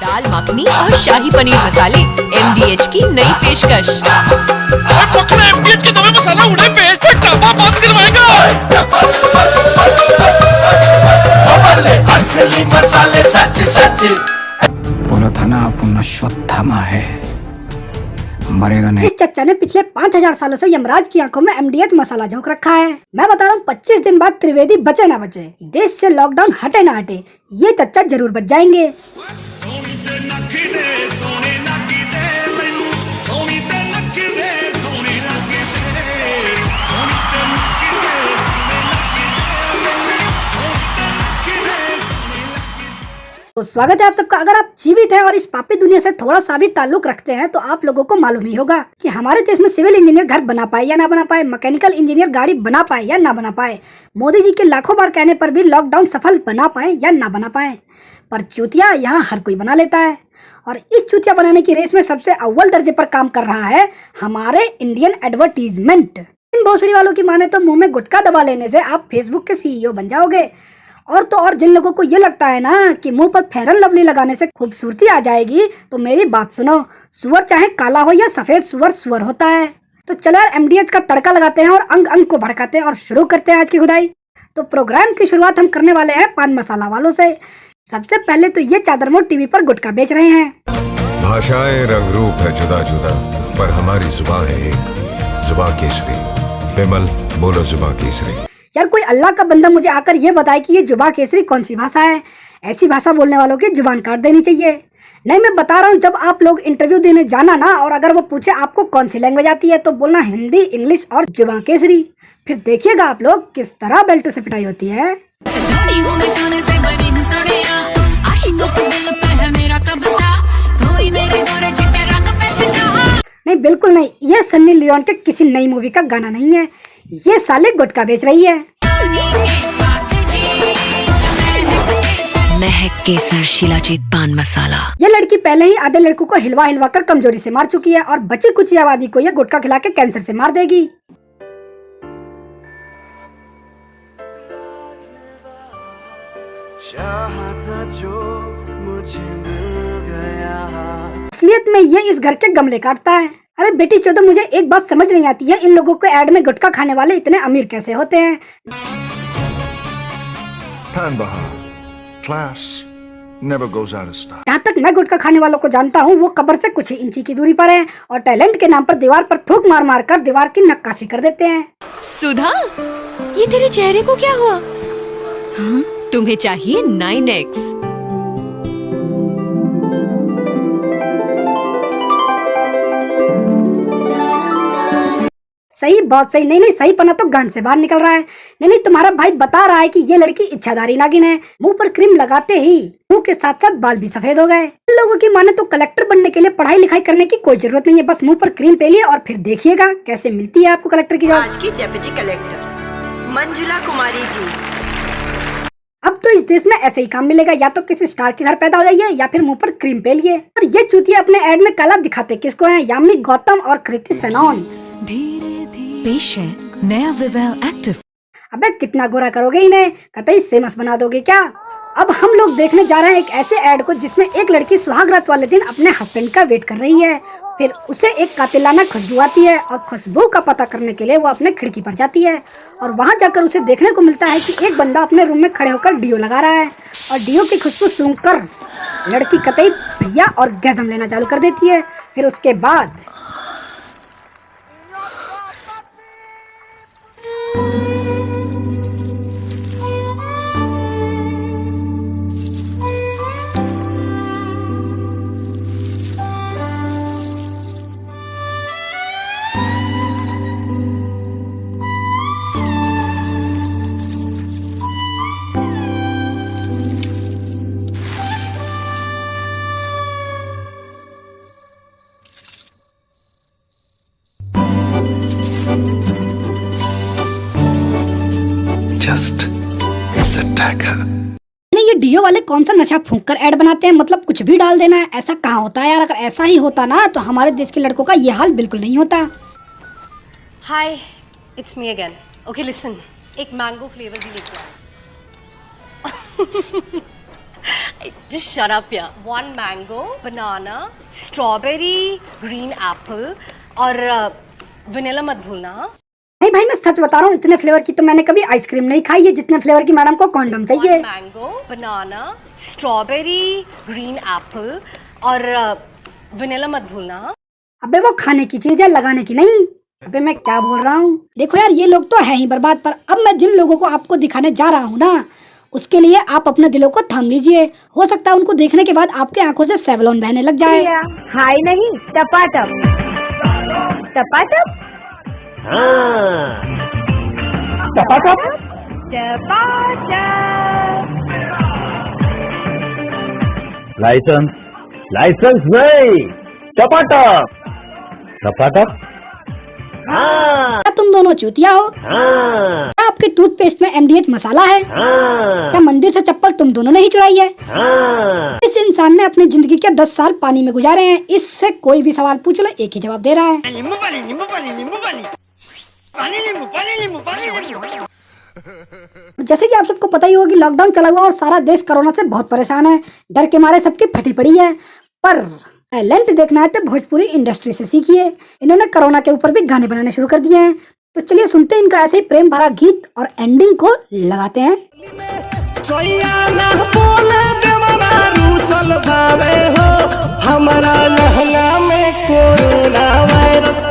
दाल मखनी और शाही पनीर मसाले MDH की नई पेशकश। पकड़े MDH के दबे मसाला उड़े पेट पे ढाबा बंद करवाएगा। असली मसाले सच सच। बोला था ना आप अश्वत्थामा है, मरेगा नहीं। इस चच्चा ने पिछले 5000 सालों से यमराज की आंखों में MDH मसाला झोंक रखा है। मैं बता रहा हूँ 25 दिन बाद त्रिवेदी बचे ना बचे, देश से लॉकडाउन हटे ना हटे, ये चच्चा जरूर बच जाएंगे। तो स्वागत है आप सबका। अगर आप जीवित हैं और इस पापी दुनिया से थोड़ा सा भी ताल्लुक रखते हैं तो आप लोगों को मालूम ही होगा कि हमारे देश में सिविल इंजीनियर घर बना पाए या ना बना पाए, मैकेनिकल इंजीनियर गाड़ी बना पाए या ना बना पाए, मोदी जी के लाखों बार कहने पर भी लॉकडाउन सफल बना पाए या ना बना पाए, पर चूतिया यहाँ हर कोई बना लेता है। और इस चूतिया बनाने की रेस में सबसे अव्वल दर्जे पर काम कर रहा है हमारे इंडियन एडवर्टीजमेंट। इन भोसड़ी वालों की माने तो मुंह में गुटखा दबा लेने से आप फेसबुक के CEO बन जाओगे। और तो और जिन लोगों को ये लगता है ना कि मुंह पर फेयर एंड लवली लगाने से खूबसूरती आ जाएगी, तो मेरी बात सुनो, सुअर चाहे काला हो या सफेद, सुअर सुअर होता है। तो चलो यार MDH का तड़का लगाते हैं और अंग अंग को भड़काते हैं और शुरू करते हैं आज की खुदाई। तो प्रोग्राम की शुरुआत हम करने वाले हैं पान मसाला वालों से। सबसे पहले तो ये चादरमोड़ टीवी पर गुटखा बेच रहे हैं। भाषाएं रंग रूप है जुदा जुदा, पर हमारी जुबान है एक, जुबान केसरी। विमल बोलो जुबान केसरी। यार कोई अल्लाह का बंदा मुझे आकर ये बताए कि ये जुबान केसरी कौन सी भाषा है। ऐसी भाषा बोलने वालों की जुबान काट देनी चाहिए। नहीं, मैं बता रहा हूँ, जब आप लोग इंटरव्यू देने जाना ना और अगर वो पूछे आपको कौन सी लैंग्वेज आती है तो बोलना हिंदी, इंग्लिश और जुबान केसरी। फिर देखिएगा आप लोग किस तरह बेल्टों से पिटाई होती है। नहीं, बिल्कुल नहीं, ये सन्नी लियोन के किसी नई मूवी का गाना नहीं है। ये साले गुटखा बेच रही है। महक केसर शिलाजीत पान मसाला। ये लड़की पहले ही आधे लड़कों को हिलवा हिलवा कर कमजोरी से मार चुकी है और बची कुछ आबादी को ये गुटखा खिला के कैंसर से मार देगी। असलियत में ये इस घर के गमले काटता है। अरे बेटी चौधरी, मुझे एक बात समझ नहीं आती है, इन लोगों को ऐड में गुटखा खाने वाले इतने अमीर कैसे होते हैं। यहाँ तक मैं गुटखा खाने वालों को जानता हूँ, वो कब्र से कुछ ही इंची की दूरी पर है और टैलेंट के नाम पर दीवार पर थूक मार मार कर दीवार की नक्काशी कर देते हैं। सुधा, ये तेरे चेहरे को क्या हुआ? हाँ? तुम्हें चाहिए 9X। सही, बहुत सही। नहीं, सही पना तो गांड से बाहर निकल रहा है। नहीं, तुम्हारा भाई बता रहा है कि ये लड़की इच्छाधारी नागिन है। मुंह पर क्रीम लगाते ही मुंह के साथ साथ बाल भी सफेद हो गए। इन लोगों की माने तो कलेक्टर बनने के लिए पढ़ाई लिखाई करने की कोई जरूरत नहीं है, बस मुंह पर क्रीम पे लिए और फिर देखिएगा कैसे मिलती है आपको कलेक्टर की जॉब। आज की डेप्यूटी कलेक्टर मंजुला कुमारी जी। अब तो इस देश में ऐसे ही काम मिलेगा, या तो किसी स्टार के घर पैदा हो जाइए या फिर मुंह पर क्रीम पे लिए। और ये चूतिया अपने एड में काला दिखाते किसको है? यामी गौतम और कृति सेनन। पेश है नया विवेल एक्टिव। अबे कितना गोरा करोगे इन्हें, कतई फेमस बना दोगे क्या? अब हम लोग देखने जा रहे हैं एक ऐसे ऐड को जिसमें एक लड़की सुहाग रात वाले दिन अपने हस्बैंड का वेट कर रही है। फिर उसे एक कातिलाना खुशबू आती है और खुशबू का पता करने के लिए वो अपने खिड़की पर जाती है और वहां जाकर उसे देखने को मिलता है कि एक बंदा अपने रूम में खड़े होकर डीओ लगा रहा है और डीओ की खुशबू सूंघकर लड़की कतई भैया और गैज़म लेना चालू कर देती है। फिर उसके बाद ये डीओ वाले कौन सा नशा फूंक कर ऐड बनाते हैं, मतलब कुछ भी डाल देना है। ऐसा कहाँ होता है यार? अगर ऐसा ही होता ना तो हमारे देश के लड़कों का ये हाल बिल्कुल नहीं होता। Hi, it's me again. Okay listen, एक मैंगो फ्लेवर भी लेके आओ। Just shut up, yeah. 1 mango, banana, strawberry, green apple और vanilla मत भूलना. नहीं भाई, मैं सच बता रहा हूँ, इतने फ्लेवर की तो मैंने कभी आइसक्रीम नहीं खाई है जितने फ्लेवर की मैडम को कॉन्डम चाहिए. 1 mango, banana, strawberry, green apple और vanilla मत भूलना. अबे वो खाने की चीज है, लगाने की नहीं. अबे मैं क्या बोल रहा हूँ. देखो यार, ये लोग तो है ही बर्बाद, पर अब मैं जिन लोगों को आपको दिखाने जा रहा हूँ ना, उसके लिए आप अपने दिलों को थाम लीजिए. हो सकता है उनको देखने के बाद आपके आंखों से सेवलोन बहने लग जाए. हाय नहीं, टपाटप टपाटप टपाटप टपाटप. लाइसेंस नहीं, टपाटप टपाटप. क्या तुम दोनों चूतिया हो? क्या आपके टूथपेस्ट में MDH मसाला है? क्या मंदिर से चप्पल तुम दोनों ने ही चुराई है? इस इंसान ने अपनी जिंदगी के 10 साल पानी में गुजारे हैं. इससे कोई भी सवाल पूछ लो, एक ही जवाब दे रहा है. जैसे कि आप सबको पता ही होगा कि लॉकडाउन चला हुआ और सारा देश कोरोना से बहुत परेशान है. डर के मारे सबकी फटी पड़ी है. पर टैलेंट देखना है तो भोजपुरी इंडस्ट्री से सीखिए. इन्होंने कोरोना के ऊपर भी गाने बनाने शुरू कर दिए हैं. तो चलिए सुनते हैं इनका ऐसे ही प्रेम भरा गीत और एंडिंग को लगाते हैं. हमारा लहंगा में कोरोना वायरस